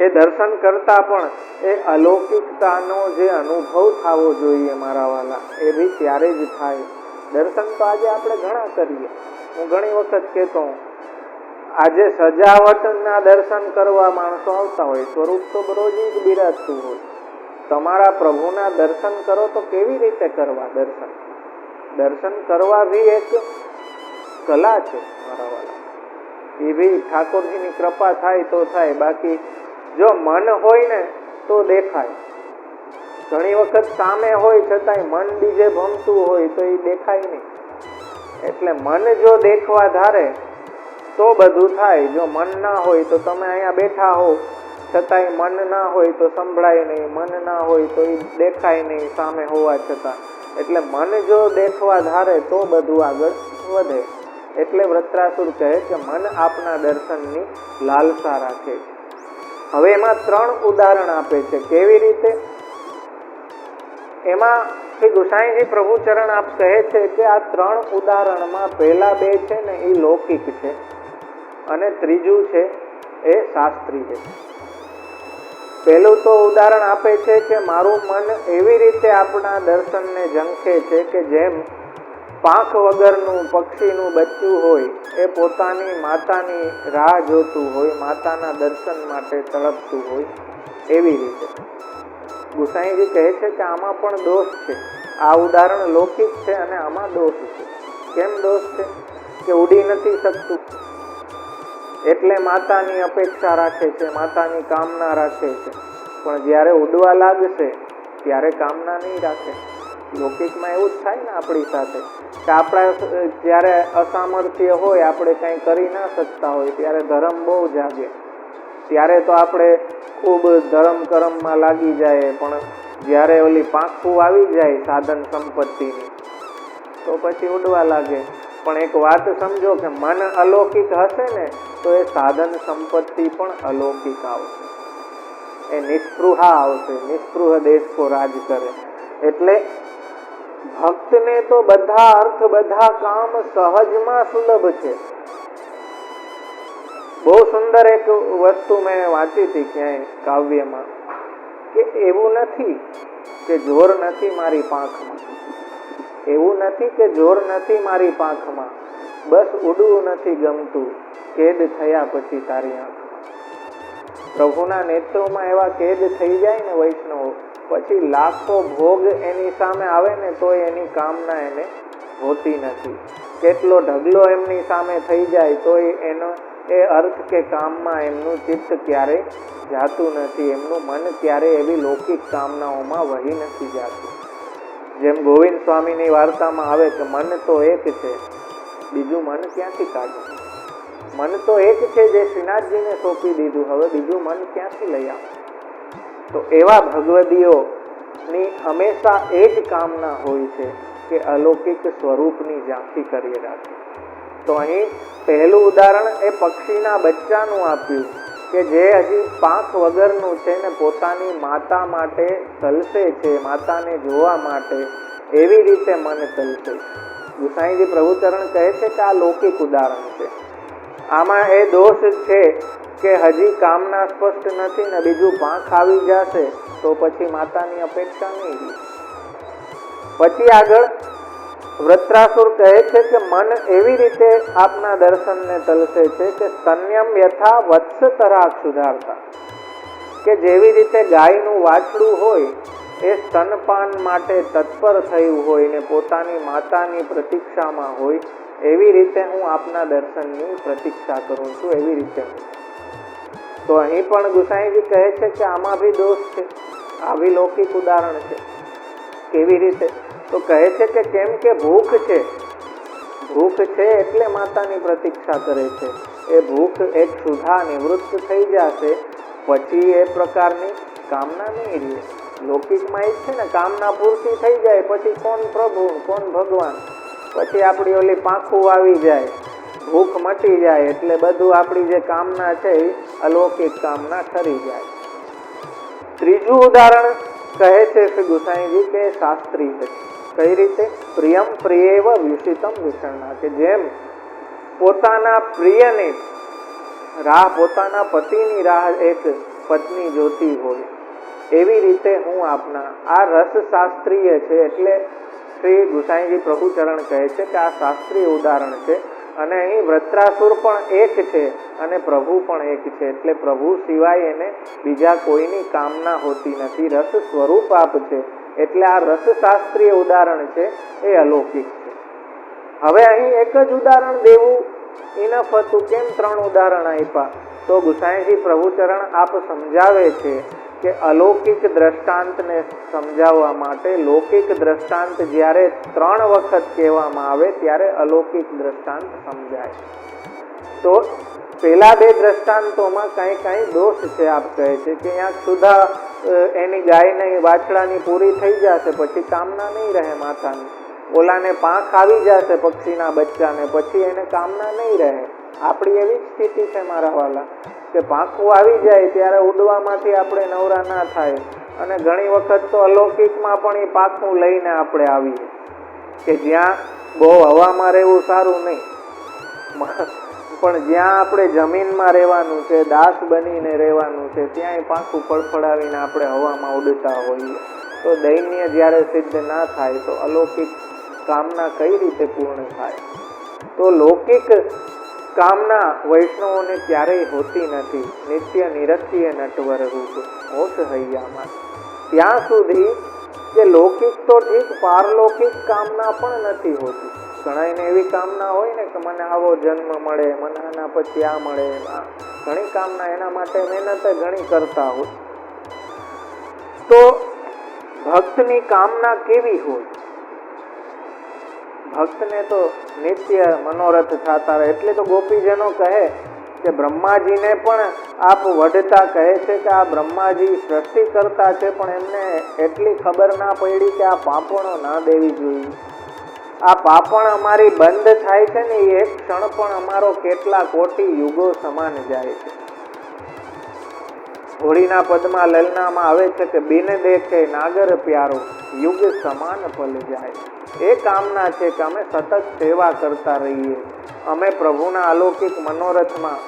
એ દર્શન કરતા પણ એ અલૌકિકતાનો જે અનુભવ થવો જોઈએ મારા વાલા, એ બી ત્યારે જ થાય. દર્શન તો આજે આપણે ઘણા કરીએ. હું ઘણી વખત કહેતો હું, આજે સજાવટના દર્શન કરવા માણસો આવતા હોય, સ્વરૂપ તો રોજ જ બિરાજતું હોય. તમારા પ્રભુના દર્શન કરો તો કેવી રીતે કરવા? દર્શન કરવા બી એક કલા છે મારા વાલા. એ બી ઠાકોરજીની કૃપા થાય તો થાય, બાકી જો મન હોય ને તો દેખાય. ઘણી વખત સામે હોય છતાંય મન બીજે ભમતું હોય તો એ દેખાય નહીં. એટલે મન જો દેખવા ધારે તો બધું થાય. જો મન ના હોય તો તમે અહીંયા બેઠા હો છતાંય મન ના હોય તો સંભળાય નહીં, મન ના હોય તો એ દેખાય નહીં સામે હોવા છતાં. એટલે મન જો દેખવા ધારે તો બધું આગળ વધે. એટલે વૃત્રાસુર કહે કે મન આપના દર્શનની લાલસા રાખે છે. હવે એમાં 3 ઉદાહરણ આપે છે. કેવી રીતે? એમાં શ્રી ગુસાઈજી પ્રભુચરણ આપ કહે છે કે આ 3 ઉદાહરણમાં પહેલા 2 છે ને એ લૌકિક છે અને ત્રીજું છે એ શાસ્ત્રીય છે. પહેલું તો ઉદાહરણ આપે છે કે મારું મન એવી રીતે આપણા દર્શનને ઝંખે છે કે જેમ પાંખ વગરનું પક્ષીનું બચ્ચું હોય એ પોતાની માતાની રાહ જોતું હોય, માતાના દર્શન માટે તડપતું હોય, એવી રીતે. ગુસાઈજી કહે છે કે આમાં પણ દોષ છે. આ ઉદાહરણ લૌકિક છે અને આમાં દોષ છે. કેમ દોષ છે? કે ઉડી નથી શકતું એટલે માતાની અપેક્ષા રાખે છે, માતાની કામના રાખે છે. પણ જ્યારે ઉડવા લાગશે ત્યારે કામના નહીં રાખે. લૌકિકમાં એવું જ થાય ને આપણી સાથે, કે આપણા જ્યારે અસામર્થ્ય હોય, આપણે કંઈ કરી ના શકતા હોય, ત્યારે ધર્મ બહુ જાગે. ત્યારે તો આપણે ખૂબ ધર્મ કરમમાં લાગી જાય. પણ જ્યારે ઓલી પાંખું આવી જાય સાધન સંપત્તિની તો પછી ઉડવા લાગે. પણ એક વાત સમજો કે મન અલૌકિક હશે ને તો એ સાધન સંપત્તિ પણ અલૌકિક આવશે. એ નિસ્પૃહા આવશે. નિસ્પૃહ દેશ કો રાજ કરે. એટલે ભક્તને તો બધા અર્થ, બધા કામ સહજમાં સુલભ છે. બહુ સુંદર એક વસ્તુ મેં વાંચી હતી ક્યાંય કાવ્યમાં, કે એવું નથી કે જોર નથી મારી પાંખમાં, એવું નથી કે જોર નથી મારી પાંખમાં, બસ ઉડવું નથી ગમતું, કેદ થયા પછી તારી આંખમાં. પ્રભુના નેત્રોમાં એવા કેદ થઈ જાય ને વૈષ્ણવો, પછી લાખો ભોગ એની સામે આવે ને તો એની કામના એને હોતી નથી. કેટલો ઢગલો એમની સામે થઈ જાય તો એનો એ અર્થ કે કામમાં એમનું ચિત્ત ક્યારેય જાતું નથી. એમનું મન ક્યારેય એવી લૌકિક કામનાઓમાં વહી નથી જાતું. જેમ ગોવિંદ સ્વામીની વાર્તામાં આવે કે મન તો એક છે, બીજું મન ક્યાંથી કાઢવું? મન તો એક છે જે શ્રીનાથજીને સોંપી દીધું, હવે બીજું મન ક્યાંથી લઈ આવું? તો એવા ભગવદીઓની હંમેશા એ જ કામના હોય છે કે અલૌકિક સ્વરૂપની ઝાંખી કરી રાખે. તો અહીં પહેલું ઉદાહરણ એ પક્ષીના બચ્ચાનું આપ્યું કે જે હજી પાંખ વગરનું છે ને પોતાની માતા માટે તલસે છે, માતાને જોવા માટે. એવી રીતે મન તલસે. ગુસાઈજી પ્રભુચરણ કહે છે કે આ લૌકિક ઉદાહરણ છે. આમાં એ દોષ છે કે હજી કામના સ્પષ્ટ નથી ને બીજું પાંખ આવી જશે તો પછી માતાની અપેક્ષા નહીં રહે. પછી આગળ વૃત્રાસુર કહે છે કે મન એવી રીતે આપના દર્શનને તલસે છે કે સ્તન્યમ યથા વત્સ તરાક સુધારતા, કે જેવી રીતે ગાયનું વાછડું હોય એ સ્તનપાન માટે તત્પર થયું હોય ને પોતાની માતાની પ્રતીક્ષામાં હોય, એવી રીતે હું આપના દર્શનની પ્રતીક્ષા કરું છું. એવી રીતે તો અહીં પણ ગુસાઈજી કહે છે કે આમાં બી દોષ છે. આ બી લૌકિક ઉદાહરણ છે. કેવી રીતે? તો કહે છે કે કેમ કે ભૂખ છે, ભૂખ છે એટલે માતાની પ્રતીક્ષા કરે છે. એ ભૂખ એક સુધા નિવૃત્ત થઈ જશે પછી એ પ્રકારની કામના નહીં રહે. લૌકિકમાં એ છે ને, કામના પૂર્તિ થઈ જાય પછી કોણ પ્રભુ કોણ ભગવાન, પછી આપણી ઓલી પાંખું આવી જાય, ભૂખ મટી જાય એટલે બધું આપણી જે કામના છે એ અલૌકિક કામના ઠરી જાય. ત્રીજું ઉદાહરણ કહે છે શ્રી ગુસાઈજી કે શાસ્ત્રી છે. કઈ રીતે? પ્રિયમ પ્રિયેવ વિષિતમ વિષણના, કે જેમ પોતાના પ્રિયને રાહ, પોતાના પતિની રાહ એક પત્ની જોતી હોય, એવી રીતે હું આપના. આ રસશાસ્ત્રીય છે, એટલે શ્રી ગુસાઈજી પ્રભુચરણ કહે છે કે આ શાસ્ત્રીય ઉદાહરણ છે. અને અહીં વૃત્રાસુર પણ એક છે અને પ્રભુ પણ એક છે, એટલે પ્રભુ સિવાય એને બીજા કોઈની કામના હોતી નથી. રસ સ્વરૂપ આપ છે, એટલે આ રસશાસ્ત્રીય ઉદાહરણ છે એ અલૌકિક છે. હવે અહીં એક જ ઉદાહરણ દેવું ઇનફ હતું, કેમ 3 ઉદાહરણ આપ્યા? તો ગુસાઈજી પ્રભુચરણ આપ સમજાવે છે કે અલૌકિક દ્રષ્ટાંતને સમજાવવા માટે લૌકિક દ્રષ્ટાંત જ્યારે 3 વખત કહેવામાં આવે ત્યારે અલૌકિક દ્રષ્ટાંત સમજાય. તો પેલા 2 દ્રષ્ટાંતોમાં કાંઈ દોષ છે. આપ કહે છે કે અહીંયા સુધા એની ગાયની વાછડાની પૂરી થઈ જશે, પછી કામના નહીં રહે માતાની. ઓલાને પાંખ આવી જશે પક્ષીના બચ્ચાને, પછી એને કામના નહીં રહે. આપણી એવી જ સ્થિતિ છે મારા વાલા, કે પાંખું આવી જાય ત્યારે ઉડવામાંથી આપણે નવરા ના થાય. અને ઘણી વખત તો અલૌકિકમાં પણ એ પાંખું લઈને આપણે આવીએ કે જ્યાં બહુ હવામાં રહેવું સારું નહીં, પણ જ્યાં આપણે જમીનમાં રહેવાનું છે, દાસ બનીને રહેવાનું છે, ત્યાંય પાંખું ફડફડાવીને આપણે હવામાં ઉડતા હોઈએ. તો દૈન્ય જ્યારે સિદ્ધ ના થાય તો અલૌકિક કામના કઈ રીતે પૂર્ણ થાય? તો લૌકિક કામના વૈષ્ણવોને ક્યારેય હોતી નથી. નિત્ય નિરત્ય નટવર રૂપ હોશ હૈયામાં. ત્યાં સુધી કે લૌકિક તો ઠીક, પારલૌકિક કામના પણ નથી હોતી. ઘણાને એવી કામના હોય ને કે મને આવો જન્મ મળે, મને આના પછી આ મળે. ઘણી કામના, એના માટે મહેનત ઘણી કરતા હોય. તો ભક્તની કામના કેવી હોય? ભક્તને તો નિત્ય મનોરથ થતા રહે. એટલે તો ગોપીજનો કહે કે બ્રહ્માજીને પણ આપ વઢતા કહે છે કે આ બ્રહ્માજી સૃષ્ટિ કરતા છે, પણ એમને એટલી ખબર ના પડી કે આ પાપણો ના દેવી જોઈએ. આ પાપણ અમારી બંધ થાય છે ને, એ એક ક્ષણ પણ અમારો કેટલા કોટી યુગો સમાન જાય છે. હોળીના પદમાં લલનામાં આવે છે કે બિન દેખે નાગર પ્યારો યુગ સમાન પલ જાય. એ કામના છે કે અમે સતત સેવા કરતા રહીએ, અમે પ્રભુના અલૌકિક મનોરથમાં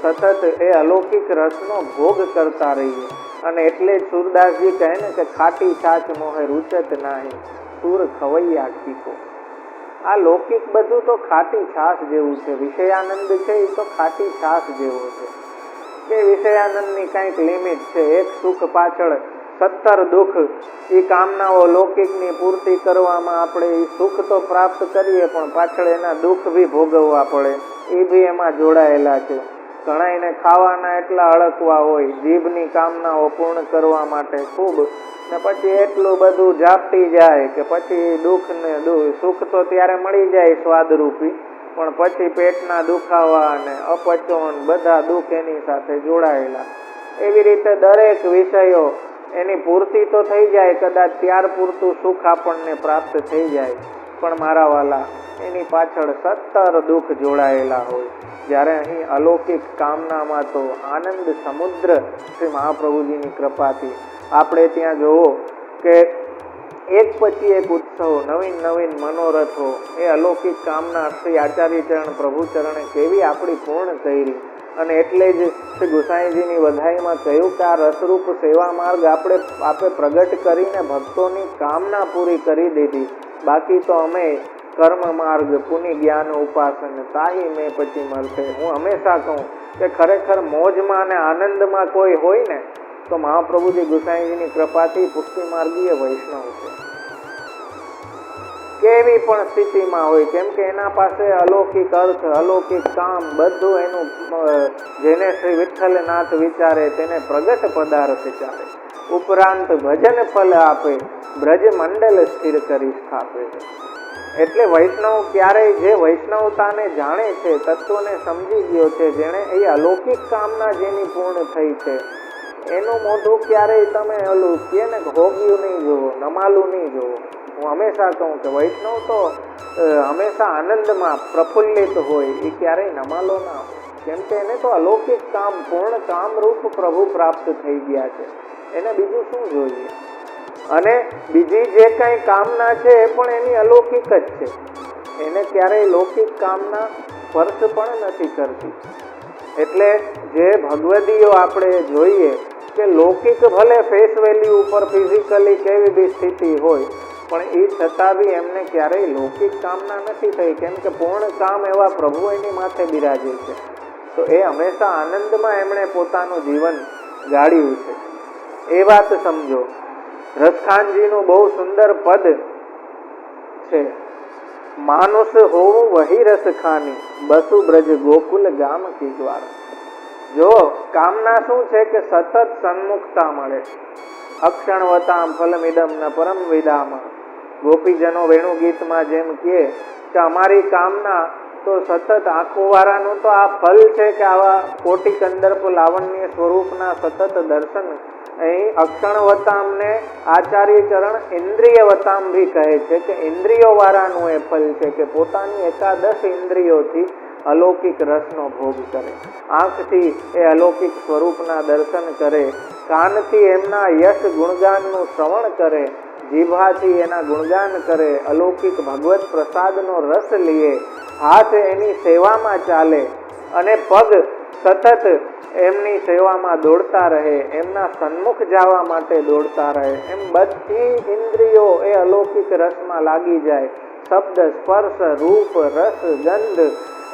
સતત એ અલૌકિક રસનો ભોગ કરતા રહીએ. અને એટલે જ સુરદાસજી કહે ને કે ખાટી છાછ મોહે રૂચત નાહી સુર ખવૈયા કીકો. આ લૌકિક બધું તો ખાટી છાશ જેવું છે. વિષયાનંદ છે એ તો ખાટી છાશ જેવો છે કે વિષયાનંદની કંઈક લિમિટ છે. એક સુખ પાછળ 17 દુઃખ. એ કામનાઓ લૌકિકની પૂર્તિ કરવામાં આપણે એ સુખ તો પ્રાપ્ત કરીએ, પણ પાછળ એના દુઃખ બી ભોગવવા પડે, એ બી એમાં જોડાયેલા છે. ઘણા એને ખાવાના એટલા અળકવા હોય જીભની કામનાઓ પૂર્ણ કરવા માટે ખૂબ, ને પછી એટલું બધું ઝાપટી જાય કે પછી દુઃખ ને સુખ તો ત્યારે મળી જાય સ્વાદરૂપી, પણ પછી પેટના દુખાવા અને અપચો બધા દુઃખ એની સાથે જોડાયેલા. એવી રીતે દરેક વિષયો એની પૂર્તિ તો થઈ જાય, કદાચ ત્યાર પૂરતું સુખ આપણને પ્રાપ્ત થઈ જાય, પણ મારા વાલા એની પાછળ 17 દુઃખ જોડાયેલા હોય. જ્યારે અહીં અલૌકિક કામનામાં તો આનંદ સમુદ્ર શ્રી મહાપ્રભુજીની કૃપાથી આપણે ત્યાં જોવો કે એક પછી એક ઉત્સવ, નવીન નવીન મનોરથો, એ અલૌકિક કામના શ્રી આચાર્યચરણ પ્રભુચરણે કેવી આપણી પૂર્ણ કરી. અને એટલે જ શ્રી ગુસાઈજીની વધાઈમાં કહ્યું કે આ રસરૂપ સેવા માર્ગ આપણે પ્રગટ કરીને ભક્તોની કામના પૂરી કરી દીધી. બાકી તો અમે કર્મ માર્ગ પુનિ જ્ઞાન ઉપાસન તાહી મેં પછી મળશે. હું હંમેશા કહું કે ખરેખર મોજમાં અને આનંદમાં કોઈ હોય ને તો મહાપ્રભુજી ગુસાઈજીની કૃપાથી પુષ્ટિ માર્ગીય વૈષ્ણવ છે. કેવી પણ સ્થિતિમાં હોય, કેમ કે એના પાસે અલૌકિક અર્થ, અલૌકિક કામ બધું એનું, જેને શ્રી વિઠ્ઠલનાથ વિચારે તેને પ્રગટ પદાર્થ ચાલે. ઉપરાંત ભજન ફલ આપે, બ્રજ મંડલ સ્થિર કરી સ્થાપે. એટલે વૈષ્ણવ ક્યારેય જે વૈષ્ણવતાને જાણે છે, તત્વને સમજી ગયો છે, જેણે એ અલૌકિક કામના જેની પૂર્ણ થઈ છે, એનું મોઢું ક્યારેય તમે ઓલું કહે ને હોગ્યું નહીં જોવો, નમાલું નહીં જોવો. હું હંમેશા કહું કે વૈષ્ણવ તો હંમેશા આનંદમાં પ્રફુલ્લિત હોય, એ ક્યારેય નમાલો ના હોય, કેમ કે એને તો અલૌકિક કામ, પૂર્ણ કામરૂપ પ્રભુ પ્રાપ્ત થઈ ગયા છે. એને બીજું શું જોઈએ? અને બીજી જે કંઈ કામના છે એ પણ એની અલૌકિક જ છે. એને ક્યારેય લૌકિક કામના સ્પર્શ પણ નથી કરતી. એટલે જે ભગવદીઓ આપણે જોઈએ કે લૌકિક ભલે ફેસ વેલ્યુ ઉપર ફિઝિકલી કેવી બી સ્થિતિ હોય, પણ એ છતાં બી એમને ક્યારેય લૌકિક કામના નથી થઈ, કેમ કે પૂર્ણ કામ એવા પ્રભુ એની માથે બિરાજે છે. તો એ હંમેશા આનંદમાં એમણે પોતાનું જીવન ગાળ્યું છે. એ વાત સમજો. રસખાનજીનું બહુ સુંદર પદ છે, માનુષ હોવું વહી રસ ખાની, બસુ બ્રજ ગોકુલ ગામ કી દ્વાર. જો કામના શું છે કે સતત સન્મુખતા મળે. અક્ષણવતામ ફલમિદમ ન પરમ વિદામાં. ગોપીજનો વેણુ ગીતમાં જેમ કહે કે અમારી કામના તો સતત આંખોવાળાનું તો આ ફલ છે કે આવા કોટી કંદર્પ લાવણ્ય સ્વરૂપના સતત દર્શન. અહીં અક્ષણવતામને આચાર્ય ચરણ ઇન્દ્રિયવતામ ભી કહે છે કે ઇન્દ્રિયો વાળાનું એ ફલ છે કે પોતાની એકાદશ ઇન્દ્રિયોથી અલૌકિક રસનો ભોગ કરે. આંખથી એ અલૌકિક સ્વરૂપના દર્શન કરે, કાનથી એમના યશ ગુણગાનનું શ્રવણ કરે, જીભાથી એના ગુણગાન કરે, અલૌકિક ભગવત પ્રસાદનો રસ લીએ, હાથ એની સેવામાં ચાલે અને પગ સતત એમની સેવામાં દોડતા રહે, એમના સન્મુખ જવા માટે દોડતા રહે. એમ બધી ઇન્દ્રિયો એ અલૌકિક રસમાં લાગી જાય. શબ્દ, સ્પર્શ, રૂપ, રસ, ગંધ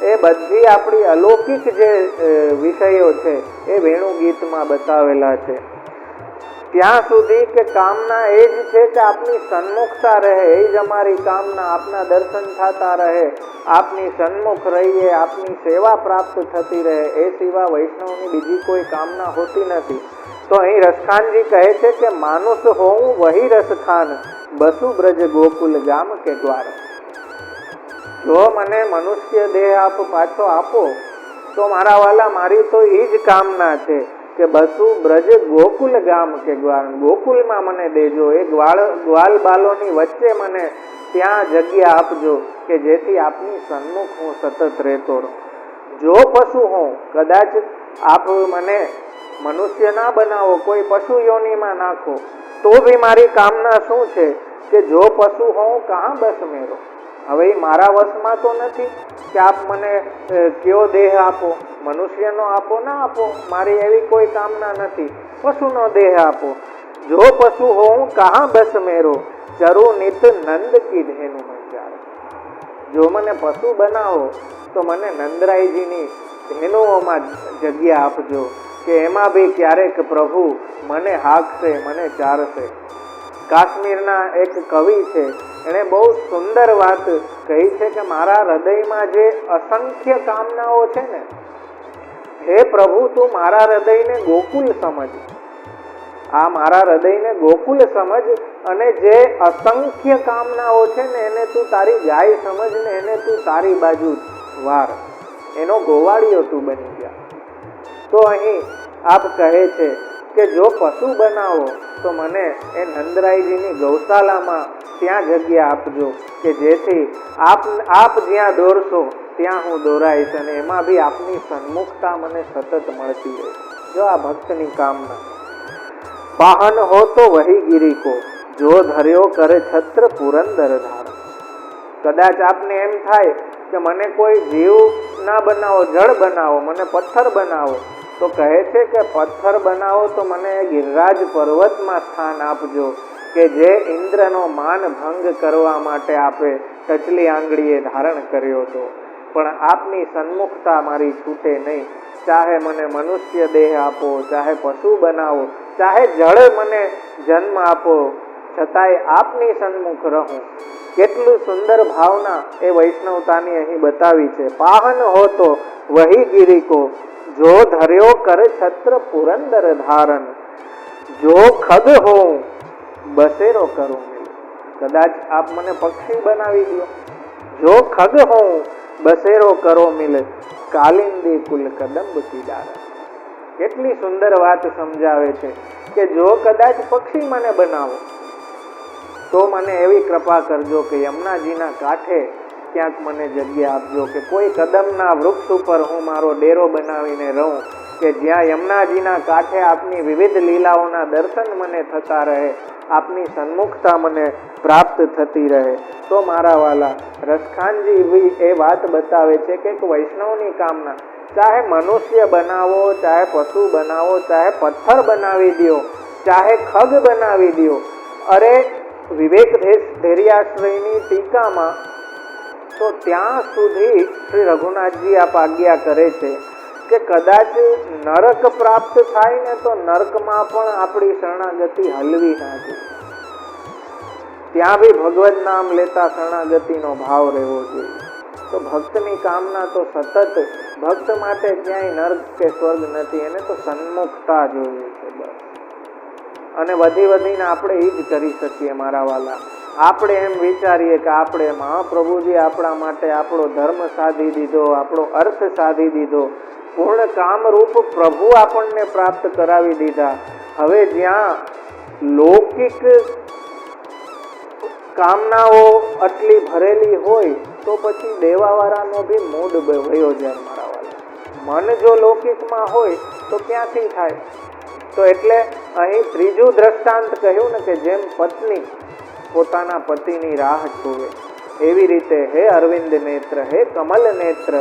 એ બધી આપણી અલૌકિક જે વિષયો છે એ વેણુ ગીતમાં બતાવેલા છે. ત્યાં સુધી કે કામના એ જ છે કે આપની સન્મુખતા રહે, એ જ અમારી કામના. આપના દર્શન થતા રહે, આપની સન્મુખ રહીએ, આપની સેવા પ્રાપ્ત થતી રહે, એ સિવાય વૈષ્ણવની બીજી કોઈ કામના હોતી નથી. તો અહીં રસખાનજી કહે છે કે માનુષ હોવું વહી રસખાન, બસુ બ્રજ ગોકુલ ગામ કે દ્વાર. જો મને મનુષ્ય દેહ આપ પાછો આપો તો મારા વાલા મારી તો એ જ કામના છે કે બસુ બ્રજ ગોકુલ ગામ કે ગ્વાલ. ગોકુલમાં મને દેજો, એ ગ્વાલ બાલોની વચ્ચે મને ત્યાં જગ્યા આપજો કે જેથી આપની સન્મુખ હું સતત રહેતો રહું. જો પશુ હોઉં, કદાચ આપ મને મનુષ્ય ના બનાવો, કોઈ પશુ યોનિમાં નાખો, તો બી મારી કામના શું છે કે જો પશુ હોઉં કહાં બસ મેરો. હવે એ મારા વશમાં તો નથી કે આપ મને કયો દેહ આપો, મનુષ્યનો આપો ના આપો, મારી એવી કોઈ કામના નથી. પશુનો દેહ આપો. જો પશુ હોઉં કહાં બસ મેરો, ચરુ નિત નંદ કી ધેનુ મેં ચારો. જો મને પશુ બનાવો તો મને નંદરાયજીની ધેનુઓમાં જગ્યા આપજો કે એમાં બી ક્યારેક પ્રભુ મને હાંકશે, મને ચારશે. કાશ્મીરના એક કવિ છે, એણે બહુ સુંદર વાત કહી છે કે મારા હૃદયમાં જે અસંખ્ય કામનાઓ છે ને, હે પ્રભુ તું મારા હૃદયને ગોકુલ સમજ. આ મારા હૃદયને ગોકુલ સમજ અને જે અસંખ્ય કામનાઓ છે ને એને તું તારી ગાય સમજ ને એને તું તારી બાજુ વાર, એનો ગોવાળિયો તું બની જા. તો અહીં આપ કહે છે કે જો પશુ બનાવો તો મને એ નંદરાયજીની ગૌશાલામાં ત્યાં જગ્યા આપજો કે જેથી આપ જ્યાં દોરશો ત્યાં હું દોરાઈશ અને એમાં બી આપની સન્મુખતા મને સતત મળતી રહે. જો આ ભક્તની કામના. પાહન હો તો વહી ગિરી કો, જો ધર્યો કરે છત્ર પુરંદર ધાર. કદાચ આપને એમ થાય કે મને કોઈ જીવ ના બનાવો, જળ બનાવો, મને પથ્થર બનાવો, તો કહે છે કે પથ્થર બનાવો તો મને ગિરિરાજ પર્વતમાં સ્થાન આપજો કે જે ઇન્દ્રનો માન ભંગ કરવા માટે આપે ટચલી આંગળીએ ધારણ કર્યો હતો. પણ આપની સન્મુખતા મારી છૂટે નહીં. ચાહે મને મનુષ્ય દેહ આપો, ચાહે પશુ બનાવો, ચાહે જળ મને જન્મ આપો, છતાંય આપની સન્મુખ રહું. કેટલું સુંદર ભાવના એ વૈષ્ણવતાની અહીં બતાવી છે. પાહન હો તો વહી ગિરી કો, જો ધર્યો કર છત્ર પુરંદર ધારણ. જો ખગ હોઉં બસેરો કરું મિલ. કદાચ આપ મને પક્ષી બનાવી દો. જો ખગ હોઉં બસેરો કરો મિલ, કાલિંદી કુલ કદંબ કી ડાર. કેટલી સુંદર વાત સમજાવે છે કે જો કદાચ પક્ષી મને બનાવો તો મને એવી કૃપા કરજો કે યમુનાજીના કાંઠે ક્યાંક મને જગ્યા આપજો કે કોઈ કદમના વૃક્ષ ઉપર હું મારો ડેરો બનાવીને રહું કે જ્યાં યમુનાજીના કાંઠે આપની વિવિધ લીલાઓના દર્શન મને થતા રહે, આપની સન્મુખતા મને પ્રાપ્ત થતી રહે. તો મારા વાલા રસખાનજી એ વાત બતાવે છે કે એક વૈષ્ણવની કામના ચાહે મનુષ્ય બનાવો, ચાહે પશુ બનાવો, ચાહે પથ્થર બનાવી દો, ચાહે ખગ બનાવી દો. અરે વિવેક ધૈર્યાશ્રયની ટીકામાં તો ત્યાં સુધી શ્રી રઘુનાથજી આપ આજ્ઞા કરે છે કે કદાચ નરક પ્રાપ્ત થાય ને તો નરકમાં પણ આપણી શરણાગતિ હલવી ના જોઈએ. ત્યાં બી ભગવત નામ લેતા શરણાગતિનો ભાવ રહેવો જોઈએ. તો ભક્તની કામના તો સતત, ભક્ત માટે ક્યાંય નર્ક કે સ્વર્ગ નથી, એને તો સન્મુખતા જોઈએ છે બસ. અને વધીને આપણે એ જ કરી શકીએ મારા વાલા. આપણે એમ વિચારીએ કે આપણે મહાપ્રભુજી આપણા માટે આપણો ધર્મ સાધી દીધો, આપણો અર્થ સાધી દીધો, પૂર્ણ કામરૂપ પ્રભુ આપણને પ્રાપ્ત કરાવી દીધા. હવે જ્યાં લૌકિક કામનાઓ આટલી ભરેલી હોય તો પછી દેવાવાળાનો બી મૂડ વયો જાય મારા વાલા. મન જો લૌકિકમાં હોય તો ક્યાંથી થાય? તો એટલે અહીં ત્રીજું દ્રષ્ટાંત કહ્યું ને કે જેમ પત્ની પોતાના પતિની રાહ જોવે, એવી રીતે હે અરવિંદ નેત્ર, હે કમલ નેત્ર,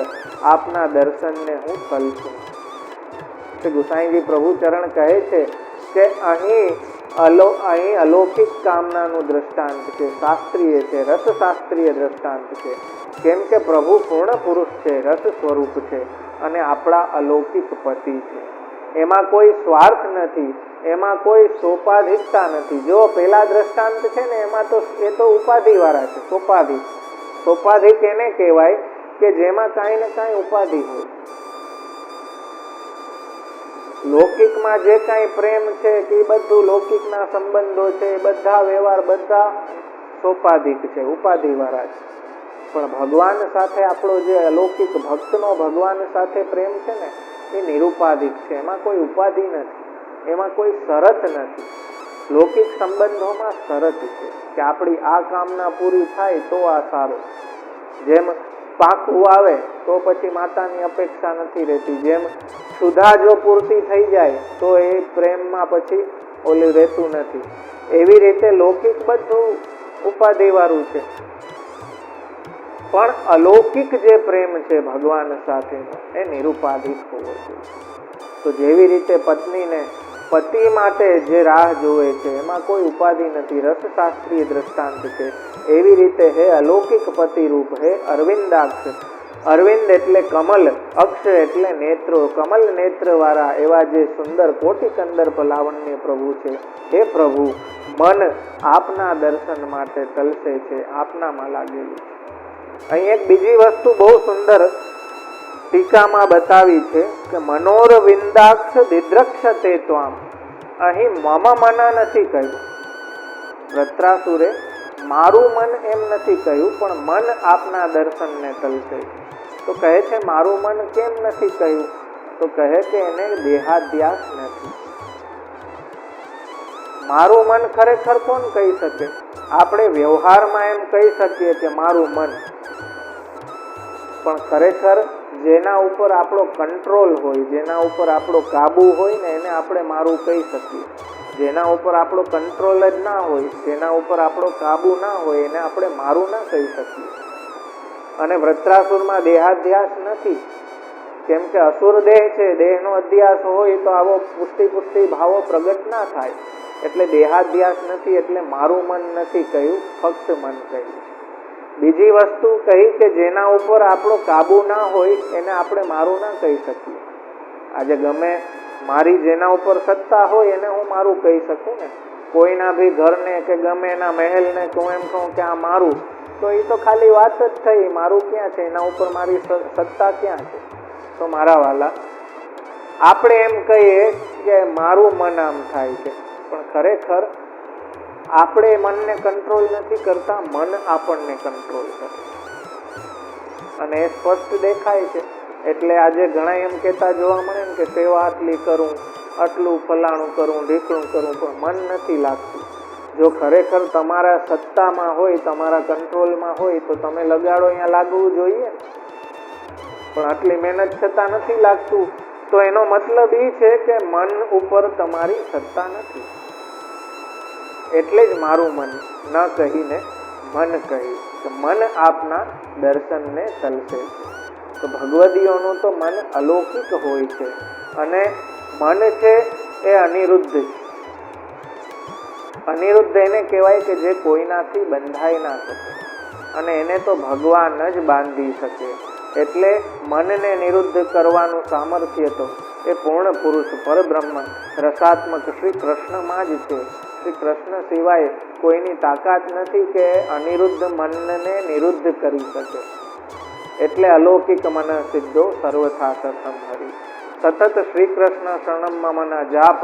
આપના દર્શનને હું તલસું. શ્રી ગુસાઈજી પ્રભુ ચરણ કહે છે કે અહીં અલૌકિક કામનાનું દ્રષ્ટાંત છે, શાસ્ત્રીય છે, રસશાસ્ત્રીય દ્રષ્ટાંત છે. કેમ કે પ્રભુ પૂર્ણ પુરુષ છે, રસ સ્વરૂપ છે અને આપણા અલૌકિક પતિ છે. એમાં કોઈ સ્વાર્થ નથી, એમાં કોઈ સોપાધિકતા નથી. જો પેલા દ્રષ્ટાંત છે ને એમાં તો એ તો ઉપાધિ વાળા છે. સોપાધિક એને કહેવાય કે જેમાં કાંઈ ને કાંઈ ઉપાધિ હોય. લૌકિકમાં જે કાંઈ પ્રેમ છે કે એ બધું લૌકિકના સંબંધો છે, બધા વ્યવહાર બધા સોપાધિક છે, ઉપાધિ વાળા છે. પણ ભગવાન સાથે આપણો જે અલૌકિક ભક્તનો ભગવાન સાથે પ્રેમ છે ને એ નિરુપાધિક છે. એમાં કોઈ ઉપાધિ નથી, એમાં કોઈ શરત નથી. લૌકિક સંબંધોમાં શરત છે કે આપણી આ કામના પૂરી થાય તો આ સારું. જેમ પાકું આવે તો પછી માતાની અપેક્ષા નથી રહેતી, જેમ સુધા જો પૂરતી થઈ જાય તો એ પ્રેમમાં પછી ઓલું રહેતું નથી. એવી રીતે લૌકિક બધું ઉપાધિવાળું છે. પણ અલૌકિક જે પ્રેમ છે ભગવાન સાથેનો એ નિરુપાધિક હોવો જોઈએ. તો જેવી રીતે પત્નીને પતિ માટે જે રાહ જોવે છે એમાં કોઈ ઉપાધિ નથી, રસશાસ્ત્રીય દ્રષ્ટાંત છે. એવી રીતે હે અલૌકિક પતિ રૂપ, હે અરવિંદાક્ષ, અરવિંદ એટલે કમલ, અક્ષ એટલે નેત્રો, કમલ નેત્ર વાળા એવા જે સુંદર કોટિ કંદર્પ લાવણ્ય પ્રભુ છે, હે પ્રભુ મન આપના દર્શન માટે તલસે છે, આપનામાં લાગેલું છે. અહીં એક બીજી વસ્તુ બહુ સુંદર ટીકામાં બતાવી છે કે મનોરવિંદાક્ષ દિદ્રક્ષતે ત્વામ. અહીં મમ મન નથી કહ્યું, વૃત્રાસુરે મારું મન એમ નથી કહ્યું, પણ મન આપના દર્શનને તલસે. તો કહે છે મારું મન કેમ નથી કહ્યું? તો કહે કે એને દેહાધ્યાસ નથી. મારું મન ખરેખર કોણ કહી શકે? આપણે વ્યવહારમાં એમ કહી શકીએ કે મારું મન, પણ ખરેખર જેના ઉપર આપણો કંટ્રોલ હોય, જેના ઉપર આપણો કાબુ હોય ને એને આપણે મારું કહી શકીએ. જેના ઉપર આપણો કંટ્રોલ જ ના હોય, જેના ઉપર આપણો કાબુ ના હોય એને આપણે મારું ના કહી શકીએ. અને વૃત્રાસુરમાં દેહાધ્યાસ નથી, કેમ કે અસુર દેહ છે, દેહનો અધ્યાસ હોય તો આવો પુષ્ટિ ભાવો પ્રગટ ના થાય. એટલે દેહાધ્યાસ નથી, એટલે મારું મન નથી કહ્યું, ફક્ત મન કહ્યું. બીજી વસ્તુ કહી કે જેના ઉપર આપણો કાબુ ના હોય એને આપણે મારું ના કહી શકીએ. આજે ગમે મારી જેના ઉપર સત્તા હોય એને હું મારું કહી શકું ને. કોઈના બી ઘરને કે ગમે એના મહેલને હું એમ કહું કે આ મારું, તો એ તો ખાલી વાત જ થઈ. મારું ક્યાં છે? એના ઉપર મારી સત્તા ક્યાં છે? તો મારા વાલા આપણે એમ કહીએ કે મારું મન આમ થાય છે, પણ ખરેખર આપણે મનને કંટ્રોલ નથી કરતા, મન આપણને કંટ્રોલ કરે અને એ સ્પષ્ટ દેખાય છે. એટલે આજે ઘણા એમ કહેતા જોવા મળે ને કે સેવા આટલી કરું, આટલું ફલાણું કરું, ઢીકણું કરું, પણ મન નથી લાગતું. જો ખરેખર તમારા સત્તામાં હોય, તમારા કંટ્રોલમાં હોય તો તમે લગાડો, અહીંયા લાગવું જોઈએ. પણ આટલી મહેનત છતાં નથી લાગતું તો એનો મતલબ એ છે કે મન ઉપર તમારી સત્તા નથી. એટલે જ મારું મન ન કહીને મન કહ્યું કે મન આપના દર્શનને તલસે છે. તો ભગવદીઓનું તો મન અલૌકિક હોય છે અને મન છે એ અનિરુદ્ધ છે. અનિરુદ્ધ એને કહેવાય કે જે કોઈનાથી બંધાઈ ના શકે અને એને તો ભગવાન જ બાંધી શકે. એટલે મનને નિરુદ્ધ કરવાનું સામર્થ્ય તો એ પૂર્ણ પુરુષ પરબ્રહ્મ રસાત્મક શ્રી કૃષ્ણમાં જ છે. શ્રી કૃષ્ણ સિવાય કોઈની તાકાત નથી કે અનિરુદ્ધ મનને નિરુદ્ધ કરી શકે. એટલે અલૌકિક મન સિદ્ધો સર્વથા સતમ હરિ. સતત શ્રી કૃષ્ણ શરણમ મન જાપ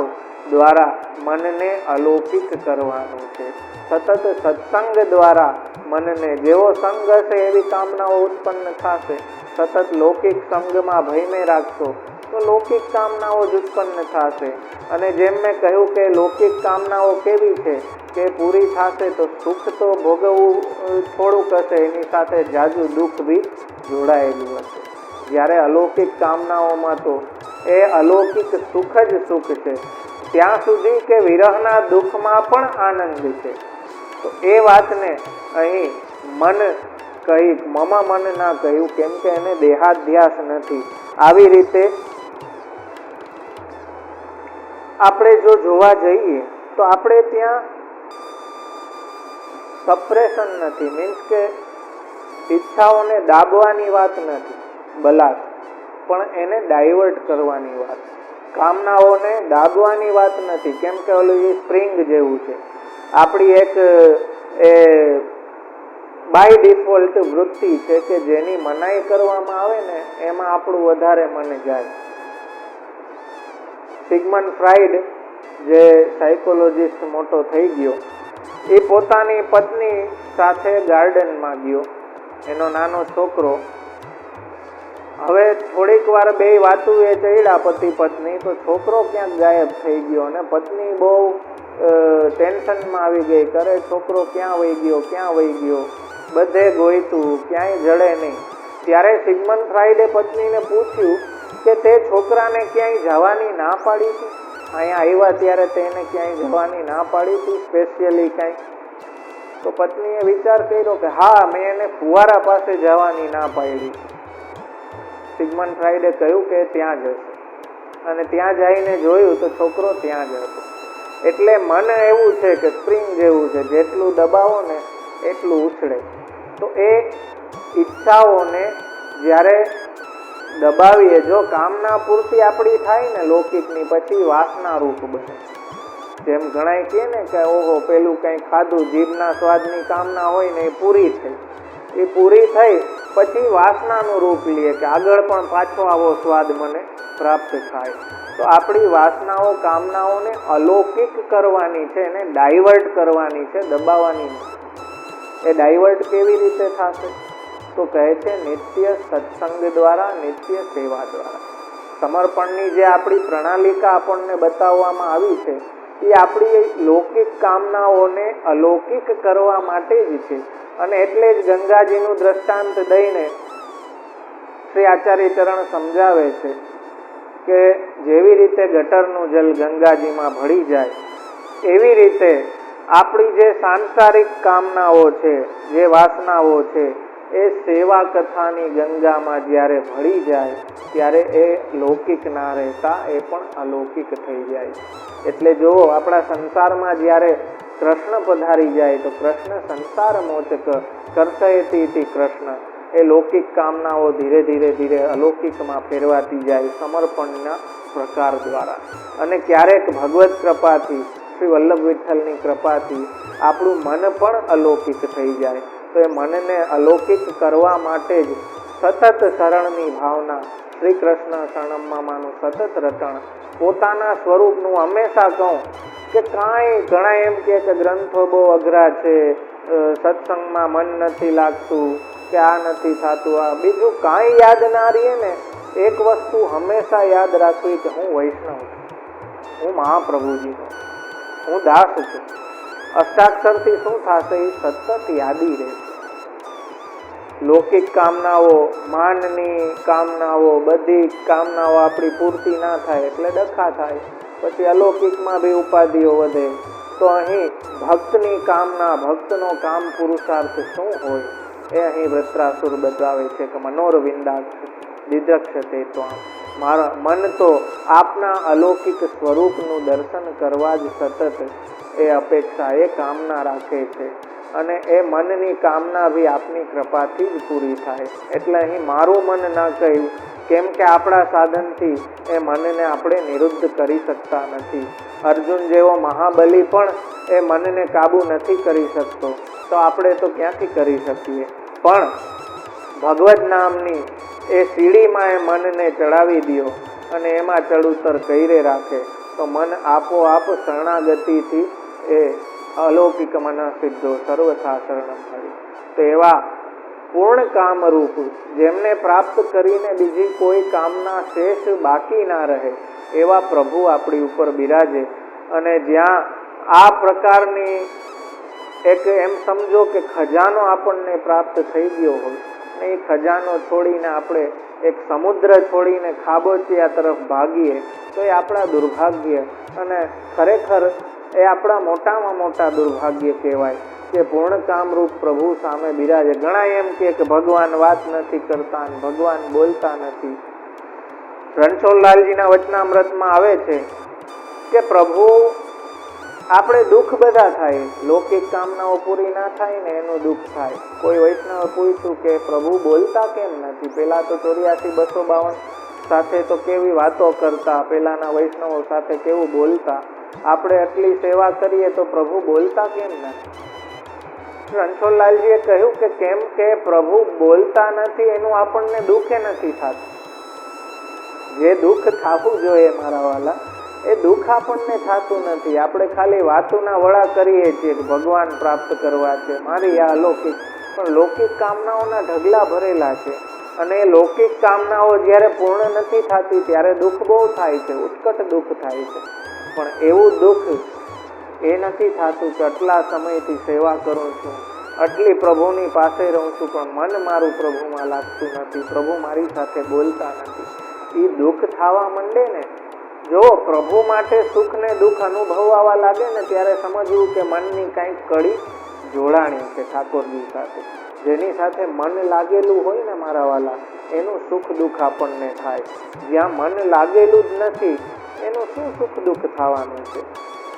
દ્વારા મનને અલૌકિક કરવાનું છે. સતત સત્સંગ દ્વારા મનને જેવો સંગ હશે એવી કામનાઓ ઉત્પન્ન થશે. સતત લૌકિક સંગમાં ભયને રાખશો તો લૌકિક કામનાઓ જ ઉત્પન્ન થશે. અને જેમ મેં કહ્યું કે લૌકિક કામનાઓ કેવી છે કે પૂરી થશે તો સુખ તો ભોગવવું થોડુંક હશે, એની સાથે જાજુ દુઃખ બી જોડાયેલું હશે. જ્યારે અલૌકિક કામનાઓમાં તો એ અલૌકિક સુખ જ સુખ છે, ત્યાં સુધી કે વિરહના દુઃખમાં પણ આનંદ છે. તો એ વાતને અહીં મન કહી મમ મન ના કહ્યું, કેમ કે એને દેહાધ્યાસ નથી. આવી રીતે આપણે જો જોવા જઈએ તો આપણે ત્યાં સપ્રેશન નથી, મીન્સ કે ઈચ્છાઓને દાબવાની વાત નથી બલાત, પણ એને ડાયવર્ટ કરવાની વાત. કામનાઓને દાબવાની વાત નથી, કેમ કે ઓલું એ સ્પ્રિંગ જેવું છે. આપણી એક એ બાય ડિફોલ્ટ વૃત્તિ છે કે જેની મનાઈ કરવામાં આવે ને એમાં આપણું વધારે મન જાય. સિગમન્ડ ફ્રાઇડ જે સાયકોલોજીસ્ટ મોટો થઈ ગયો, એ પોતાની પત્ની સાથે ગાર્ડનમાં ગયો, એનો નાનો છોકરો. હવે થોડીક વાર બે વાતું એ ચડ્યા પતિ પત્ની, તો છોકરો ક્યાંક ગાયબ થઈ ગયો અને પત્ની બહુ ટેન્શનમાં આવી ગઈ. કરે છોકરો ક્યાં વહી ગયો, બધે ગોઈતું, ક્યાંય જડે નહીં. ત્યારે સિગમન્ડ ફ્રાઇડે પત્નીને પૂછ્યું કે તે છોકરાને ક્યાંય જવાની ના પાડી હતી? અહીંયા આવ્યા ત્યારે તેને ક્યાંય જવાની ના પાડી હતી સ્પેશિયલી કાંઈ? તો પત્નીએ વિચાર કર્યો કે હા, મેં એને ફુવારા પાસે જવાની ના પાડી. સિગમન્ડ ફ્રાઇડે કહ્યું કે ત્યાં જશે, અને ત્યાં જઈને જોયું તો છોકરો ત્યાં જ હતો. એટલે મન એવું છે કે સ્પ્રિંગ જેવું છે, જેટલું દબાવો ને એટલું ઉછળે. તો એ ઈચ્છાઓને જ્યારે દબાવીએ, જો કામના પૂર્તિ આપણી થાય ને લૌકિકની, પછી વાસના રૂપ બને. જેમ ઘણાય કહે ને કે ઓહો પેલું કંઈ ખાધું, જીભના સ્વાદની કામના હોય ને એ પૂરી થઈ, એ પૂરી થઈ પછી વાસનાનું રૂપ લે કે આગળ પણ પાછો આવો સ્વાદ મને પ્રાપ્ત થાય. તો આપણી વાસનાઓ કામનાઓને અલૌકિક કરવાની છે, એને ડાયવર્ટ કરવાની છે, દબાવવાની નથી. એ ડાયવર્ટ કેવી રીતે થશે? તો કહે છે નિત્ય સત્સંગ દ્વારા, નિત્ય સેવા દ્વારા. સમર્પણની જે આપણી પ્રણાલિકા આપણને બતાવવામાં આવી છે એ આપણી લૌકિક કામનાઓને અલૌકિક કરવા માટે જ છે. અને એટલે જ ગંગાજીનું દ્રષ્ટાંત દઈને શ્રી આચાર્ય ચરણ સમજાવે છે કે જેવી રીતે ગટરનું જલ ગંગાજીમાં ભળી જાય, એવી રીતે આપણી જે સાંસારિક કામનાઓ છે, જે વાસનાઓ છે, એ સેવા કથાની ગંગામાં જ્યારે ભળી જાય ત્યારે એ લૌકિક ના રહેતા એ પણ અલૌકિક થઈ જાય. એટલે જુઓ, આપણા સંસારમાં જ્યારે કૃષ્ણ પધારી જાય તો કૃષ્ણ સંસાર મોચક કર્ષયતિ કૃષ્ણ. એ લૌકિક કામનાઓ ધીરે ધીરે અલૌકિકમાં ફેરવાતી જાય સમર્પણના પ્રકાર દ્વારા. અને ક્યારેક ભગવત કૃપાથી, શ્રી વલ્લભ વિઠ્ઠલની કૃપાથી આપણું મન પણ અલૌકિક થઈ જાય. તો એ મનને અલૌકિક કરવા માટે જ સતત શરણની ભાવના, શ્રી કૃષ્ણ શરણમ્માનું સતત રટણ, પોતાના સ્વરૂપનું. હંમેશા કહું કે કાંઈ ઘણા એમ કે ગ્રંથો બહુ અઘરા છે, સત્સંગમાં મન નથી લાગતું, કે આ નથી થતું, આ બીજું કાંઈ યાદ ના રહીએ ને, એક વસ્તુ હંમેશા યાદ રાખવી કે હું વૈષ્ણવ છું, હું મહાપ્રભુજીનો, હું દાસ છું. અષ્ટાક્ષરથી શું થશે? એ સતત યાદી રહેશે. લૌકિક કામનાઓ, માનની કામનાઓ, બધી કામનાઓ આપણી પૂર્તિ ના થાય એટલે ડખા થાય, પછી અલૌકિકમાં બી ઉપાધિઓ વધે. તો અહીં ભક્તની કામના, ભક્તનો કામ પુરુષાર્થ શું હોય એ અહીં વૃત્રાસુર બતાવે છે કે મનોરવિંદાક્ષ દિદ્રક્ષતે ત્વામ. મારા મન તો આપના અલૌકિક સ્વરૂપનું દર્શન કરવા જ સતત એ અપેક્ષા, એ કામના રાખે છે. અને એ મનની કામના બી આપની કૃપાથી જ પૂરી થાય. એટલે અહીં મારું મન ના કહ્યું, કેમ કે આપણા સાધનથી એ મનને આપણે નિરુદ્ધ કરી શકતા નથી. અર્જુન જેવો મહાબલી પણ એ મનને કાબુ નથી કરી શકતો, તો આપણે તો ક્યાંથી કરી શકીએ. પણ ભગવદ નામની એ સીડીમાં એ મનને ચડાવી દો અને એમાં ચડઉતર કઈરે રાખે તો મન આપોઆપ શરણાગતિથી એ અલૌકિક મન સિદ્ધો સર્વથા શરણમ હરિ. તો એવા પૂર્ણ કામરૂપ જેમને પ્રાપ્ત કરીને બીજી કોઈ કામના શેષ બાકી ના રહે એવા પ્રભુ આપણી ઉપર બિરાજે. અને જ્યાં આ પ્રકારની એક એમ સમજો કે ખજાનો આપણને પ્રાપ્ત થઈ ગયો હોય ને એ ખજાનો છોડીને આપણે એક સમુદ્ર છોડીને ખાબોચિયા તરફ ભાગીએ તો એ આપણા દુર્ભાગ્ય અને ખરેખર એ આપણા મોટામાં મોટા દુર્ભાગ્ય કહેવાય કે પૂર્ણ કામરૂપ પ્રભુ સામે બિરાજે. ઘણા એમ કે ભગવાન વાત નથી કરતા અને ભગવાન બોલતા નથી. રણછોડલાલજીના વચનામૃતમાં આવે છે કે પ્રભુ આપણે દુઃખ બધા થાય, લૌકિક કામનાઓ પૂરી ના થાય ને એનું દુઃખ થાય. કોઈ વૈષ્ણવ પૂછ્યું કે પ્રભુ બોલતા કેમ નથી? પેલા તો 84-252 સાથે તો કેવી વાતો કરતા, પેલાના વૈષ્ણવો સાથે કેવું બોલતા. આપણે આટલી સેવા કરીએ તો પ્રભુ બોલતા કેમ નથી? રણછોડલાલજીએ કહ્યું કે કેમ કે પ્રભુ બોલતા નથી એનું આપણને દુઃખ નથી થતું. જે દુઃખ થવું જોઈએ મારા વાલા એ દુઃખ આપણને થતું નથી. આપણે ખાલી વાતોના વડા કરીએ છીએ કે ભગવાન પ્રાપ્ત કરવા છે, મારી આ અલૌકિક, પણ લૌકિક કામનાઓના ઢગલા ભરેલા છે. અને એ લૌકિક કામનાઓ જ્યારે પૂર્ણ નથી થતી ત્યારે દુઃખ બહુ થાય છે, ઉત્કટ દુઃખ થાય છે. પણ એવું દુઃખ એ નથી થતું કે આટલા સમયથી સેવા કરું છું, આટલી પ્રભુની પાસે રહું છું, પણ મન મારું પ્રભુમાં લાગતું નથી, પ્રભુ મારી સાથે બોલતા નથી. એ દુઃખ થવા માંડે ને, જો પ્રભુ માટે સુખ ને દુઃખ અનુભવવા લાગે ને ત્યારે સમજવું કે મનની કંઈક કડી જોડાણી છે ઠાકોરજી સાથે. જેની સાથે મન લાગેલું હોય ને મારા વાલા એનું સુખ દુઃખ આપણને થાય. જ્યાં મન લાગેલું જ નથી એનું શું સુખ દુઃખ થવાનું છે?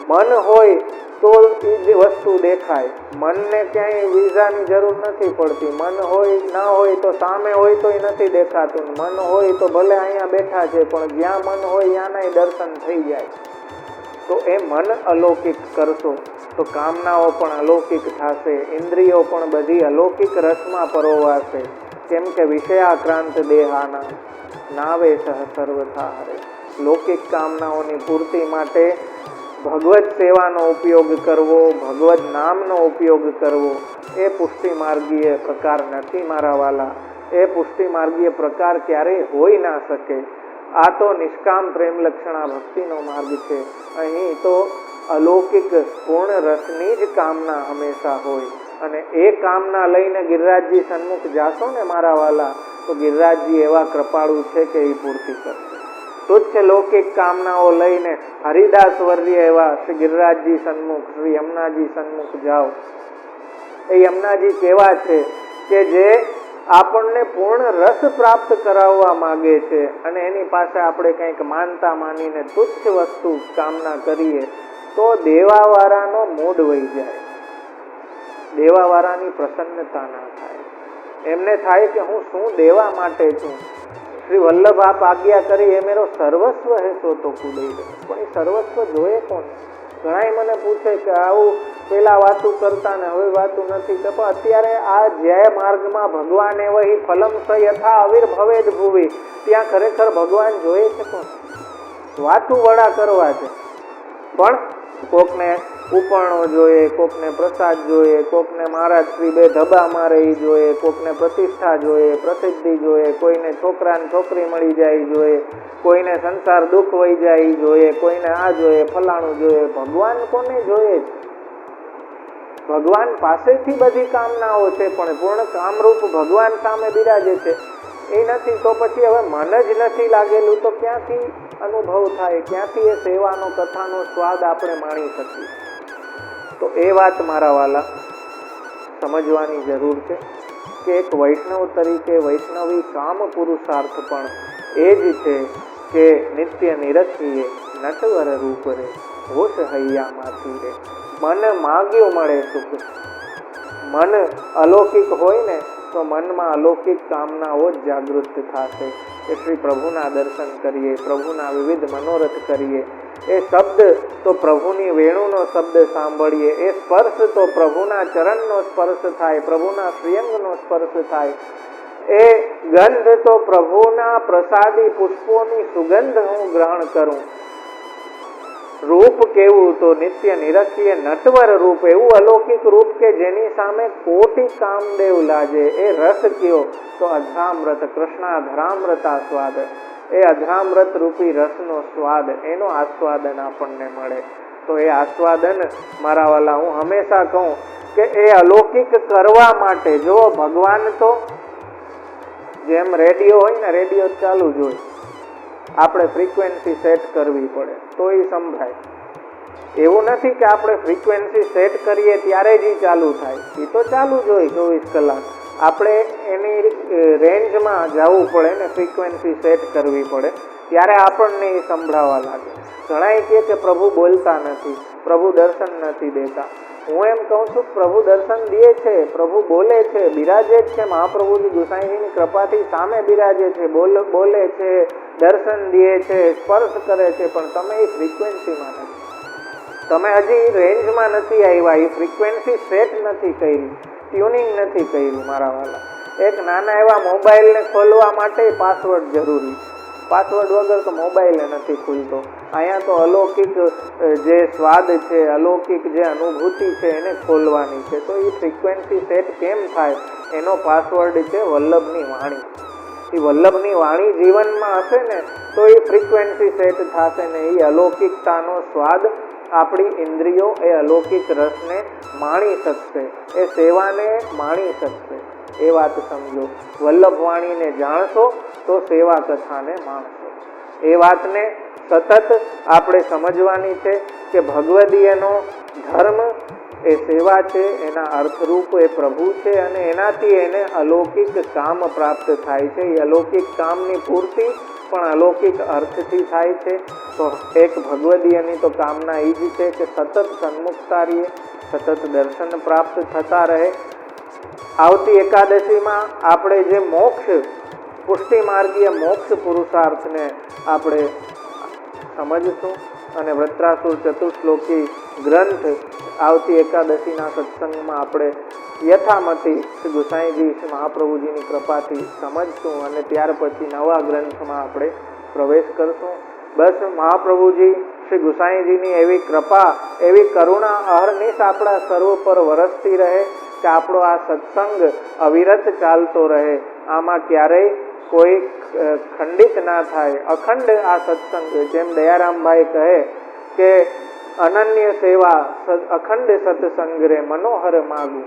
મન હોય તો એ જ વસ્તુ દેખાય. મનને ક્યાંય વિઝાની જરૂર નથી પડતી. મન હોય ના હોય તો સામે હોય તો એ નથી દેખાતું. મન હોય તો ભલે અહીંયા બેઠા છે પણ જ્યાં મન હોય ત્યાંના દર્શન થઈ જાય. તો એ મન અલૌકિક કરશો તો કામનાઓ પણ અલૌકિક થશે, ઇન્દ્રિયો પણ બધી અલૌકિક રસમાં પરોવાશે. કેમ કે વિષયાક્રાંત દેહાના નાવે સહ સર્વથા હરે. લૌકિક કામનાઓની પૂર્તિ માટે ભગવત સેવાનો ઉપયોગ કરવો, ભગવત નામનો ઉપયોગ કરવો એ પુષ્ટિ માર્ગીય પ્રકાર નથી મારા વાલા. એ પુષ્ટિ માર્ગીય પ્રકાર ક્યારેય હોઈ ના શકે. આ તો નિષ્કામ પ્રેમ લક્ષણા ભક્તિનો માર્ગ છે. અહીં તો અલૌકિક પૂર્ણ રસની જ કામના હંમેશા હોય. અને એ કામના લઈને ગિરિરાજજી સન્મુખ જાશો ને મારા વાલા તો ગિરિરાજજી એવા કૃપાળુ છે કે એ પૂર્તિ કરશે. તુચ્છ લૌકિક કામનાઓ લઈને હરિદાસ વર્ય એવા શ્રી ગિરિરાજજી સન્મુખ, શ્રી યમુનાજી સન્મુખ જાઓ. એ યમુનાજી કેવા છે કે જે આપણને પૂર્ણ રસ પ્રાપ્ત કરાવવા માંગે છે અને એની પાસે આપણે કંઈક માનતા માનીને તુચ્છ વસ્તુ કામના કરીએ તો દેવાવાળાનો મૂડ વહી જાય, દેવાવાળાની પ્રસન્નતા ના થાય. એમને થાય કે હું શું દેવા માટે છું. શ્રી વલ્લભ આપ આજ્ઞા કરી એ મેરો સર્વસ્વ હે સો તો કુદઈ દે. પણ એ સર્વસ્વ જોઈએ કોણ? ઘણાય મને પૂછે કે આવું પેલા વાતું કરતા ને હવે વાતું નથી. તો પણ અત્યારે આ જે માર્ગમાં ભગવાન વહી ફલમ સ યથા આવિર્ભવેદ ભુવિ, ત્યાં ખરેખર ભગવાન જોઈએ છે કોણ? વાતું વડા કરવા છે. પણ કોકને ઉપરણો જોઈએ, કોકને પ્રસાદ જોઈએ, કોકને મહારાજ શ્રી બે ધબા મારે એ જોઈએ, કોકને પ્રતિષ્ઠા જોઈએ, પ્રસિદ્ધિ જોઈએ, કોઈને છોકરાને છોકરી મળી જાય જોઈએ, કોઈને સંસાર દુઃખ વહી જાય એ જોઈએ, કોઈને આ જોઈએ, ફલાણું જોઈએ. ભગવાન કોને જોઈએ છે? ભગવાન પાસેથી બધી કામનાઓ છે પણ પૂર્ણ કામરૂપ ભગવાન સામે બિરાજે છે એ નથી. તો પછી હવે મન જ નથી લાગેલું તો ક્યાંથી અનુભવ થાય? ક્યાંથી એ સેવાનો કથાનો સ્વાદ આપણે માણી શકીએ? તો એ વાત મારા વાલા સમજવાની જરૂર છે. કે એક વૈષ્ણવ તરીકે વૈષ્ણવી કામ પુરુષાર્થ પણ એ જ છે કે નિત્ય નિરખીએ નટવર રૂપ રે હોશ હૈયામાંથી રે મન માગ્યું મળે સુખ. મન અલૌકિક હોય ને તો મનમાં અલૌકિક કામનાઓ જ જાગૃત થશે કે શ્રી પ્રભુના દર્શન કરીએ, પ્રભુના વિવિધ મનોરથ કરીએ, એ શબ્દ તો પ્રભુની વેણુનો શબ્દ સાંભળીએ, એ સ્પર્શ તો પ્રભુના ચરણનો સ્પર્શ થાય, પ્રભુના શ્રીઅંગનો સ્પર્શ થાય, એ ગંધ તો પ્રભુના પ્રસાદી પુષ્પોની સુગંધ હું ગ્રહણ કરું. રૂપ કેવું તો નિત્ય નિરખીએ નટવર રૂપ, એવું અલૌકિક રૂપ કે જેની સામે કોટી કામદેવ લાજે. એ રસ કયો તો અધરામૃત, કૃષ્ણાધરામૃતા સ્વાદ, એ અધરામૃત રૂપી રસનો સ્વાદ, એનો આસ્વાદન આપણને મળે. તો એ આસ્વાદન મારા વાલા હું હંમેશા કહું કે એ અલૌકિક કરવા માટે જો ભગવાન તો જેમ રેડિયો હોય ને, રેડિયો ચાલુ જ હોય, આપણે ફ્રીક્વન્સી સેટ કરવી પડે તો એ સંભળાય. એવું નથી કે આપણે ફ્રીક્વન્સી સેટ કરીએ ત્યારે જ ચાલુ થાય, એ તો ચાલુ જ હોય 24 કલાક. આપણે એની રેન્જમાં જવું પડે ને, ફ્રીક્વન્સી સેટ કરવી પડે, ત્યારે આપણને એ સંભળાવા લાગે. ઘણાય કહે કે પ્રભુ બોલતા નથી, પ્રભુ દર્શન નથી દેતા. હું એમ કહું છું પ્રભુ દર્શન દે છે, પ્રભુ બોલે છે, બિરાજે જ છે. મહાપ્રભુજી ગુસાઈજીની કૃપાથી સામે બિરાજે છે, બોલે છે, દર્શન દે છે, સ્પર્શ કરે છે, પણ તમે એ ફ્રીક્વન્સીમાં નથી, તમે હજી રેન્જમાં નથી આવ્યા, એ ફ્રીક્વન્સી સેટ નથી કરી, ટ્યુનિંગ નથી કર્યું મારા વાલા. એક નાના એવા મોબાઈલને ખોલવા માટે પાસવર્ડ જરૂરી, પાસવર્ડ વગર તો મોબાઈલ નથી ખુલતો. અહીંયા તો અલૌકિક જે સ્વાદ છે, અલૌકિક જે અનુભૂતિ છે એને ખોલવાની છે. તો એ ફ્રીક્વન્સી સેટ કેમ થાય? એનો પાસવર્ડ છે વલ્લભની વાણી. એ વલ્લભની વાણી જીવનમાં હશે ને તો એ ફ્રીક્વન્સી સેટ થશે ને એ અલૌકિકતાનો સ્વાદ આપણી ઇન્દ્રિયો એ અલૌકિક રસને માણી શકશે, એ સેવાને માણી શકશે. એ વાત સમજો. વલ્લભ વાણીને જાણશો તો સેવા કથાને માણશો. એ વાતને સતત આપણે સમજવાની છે કે ભગવદીયનો ધર્મ એ સેવા છે, એના અર્થરૂપ એ પ્રભુ છે, અને એનાથી એને અલૌકિક કામ પ્રાપ્ત થાય છે. એ અલૌકિક કામની પૂર્તિ પણ અલૌકિક અર્થથી થાય છે. તો એક ભગવદીયની તો કામના એ જ છે કે સતત સન્મુખતા રહીએ, સતત દર્શન પ્રાપ્ત થતા રહે. આવતી એકાદશીમાં આપણે જે મોક્ષ પુષ્ટિ માર્ગીય મોક્ષ પુરુષાર્થને આપણે સમજશું, અને વૃત્રાસુર ચતુશ્લોકી ગ્રંથ આવતી એકાદશીના સત્સંગમાં આપણે યથામતી શ્રી ગુસાઈજી શ્રી મહાપ્રભુજીની કૃપાથી સમજશું, અને ત્યાર પછી નવા ગ્રંથમાં આપણે પ્રવેશ કરશું. બસ મહાપ્રભુજી શ્રી ગુસાઈજીની એવી કૃપા, એવી કરુણા અહર્નિશ આપણા સર્વ પર વરસતી રહે કે આપણો આ સત્સંગ અવિરત ચાલતો રહે. આમાં ક્યારેય કોઈ ખંડિત ના થાય, અખંડ આ સત્સંગ. જેમ દયારામભાઈ કહે કે અનન્ય સેવા અખંડ સત્સંગ રે મનોહર માગું.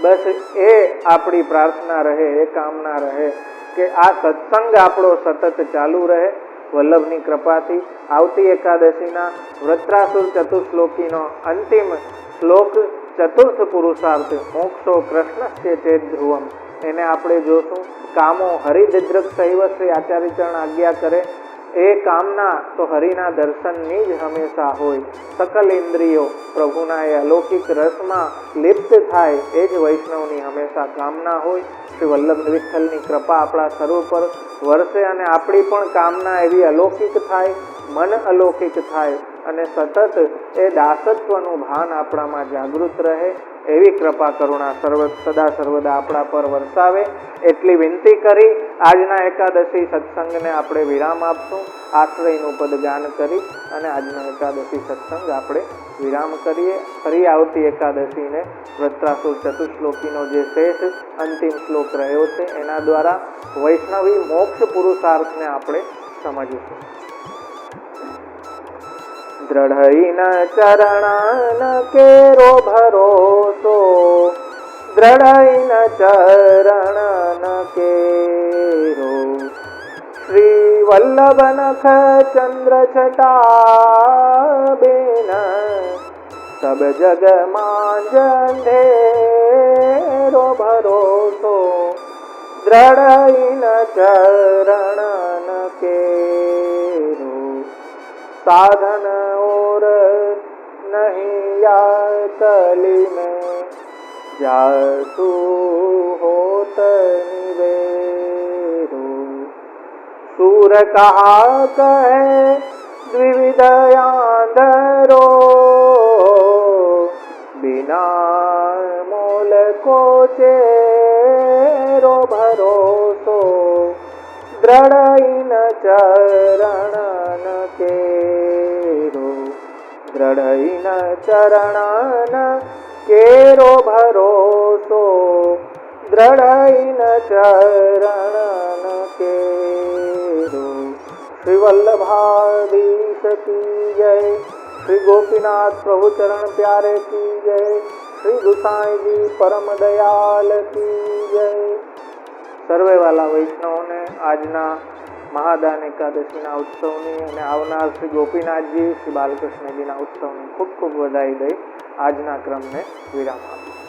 બસ એ આપણી પ્રાર્થના રહે, એ કામના રહે કે આ સત્સંગ આપણો સતત ચાલુ રહે વલ્લભની કૃપાથી. આવતી એકાદશીના વૃત્રાસુર ચતુશ્લોકીનો અંતિમ શ્લોક ચતુર્થ પુરુષાર્થ મોક્ષો કૃષ્ણસ્ય ચેત ધ્રુવમ, એને આપણે જોશું. કામો હરિદદ્રક સૈવ શ્રી આચાર્યચરણ આજ્ઞા કરે, એ કામના તો હરિના દર્શનની જ હંમેશા હોય. સકલ ઇન્દ્રિયો પ્રભુના એ અલૌકિક રસમાં લિપ્ત થાય, એ જ વૈષ્ણવની હંમેશા કામના હોય. શ્રી વલ્લભ વિઠ્ઠલની કૃપા આપણા સર્વ પર વરસે, અને આપણી પણ કામના એવી અલૌકિક થાય, મન અલૌકિક થાય, અને સતત એ દાસત્વનું ભાન આપણામાં જાગૃત રહે. એવી કૃપા કરુણા સદા સર્વદા આપણા પર વરસાવે એટલી વિનંતી કરી આજના એકાદશી સત્સંગને આપણે વિરામ આપશું. આશ્રયનું પદ ગાન કરી અને આજનો એકાદશી સત્સંગ આપણે વિરામ કરીએ. ફરી આવતી એકાદશીને વૃત્રાસુર ચતુશ્લોકીનો જે શેષ અંતિમ શ્લોક રહ્યો છે એના દ્વારા વૈષ્ણવી મોક્ષ પુરુષાર્થને આપણે સમજીશું. દ્રઢઈન ચરણન કેરો ભરોસો, દ્રઢઈન ચરણન કેરો. શ્રી વલ્લભ નખ ચંદ્ર છટા બેન, સબ જગ માં અંધેરો ભરોસો. દ્રઢઈન ચરણ કેરો साधन और नहीं या कली में जासु होत निवेरो सूर कहा कहे द्विविध आंधरो बिना मोल को चेरो भरोसो દ્રઢઈન ચરણ કેરો દ્રઢઈન ચરણ કેરો ભરોસો દ્રઢઈન ચરણ કેરો શ્રી વલ્લભાધીશ की जय श्री गोपीनाथ प्रभु चरण प्यारे की जय श्री गुसाई जी परम दयाल की जय। સર્વે વાલા વૈષ્ણવોને આજના મહાદાન એકાદશીના ઉત્સવની અને આવનાર શ્રી ગોપીનાથજી શ્રી બાલકૃષ્ણજીના ઉત્સવની ખૂબ ખૂબ વધાઈ દઈ આજના ક્રમને વિરામ આપું।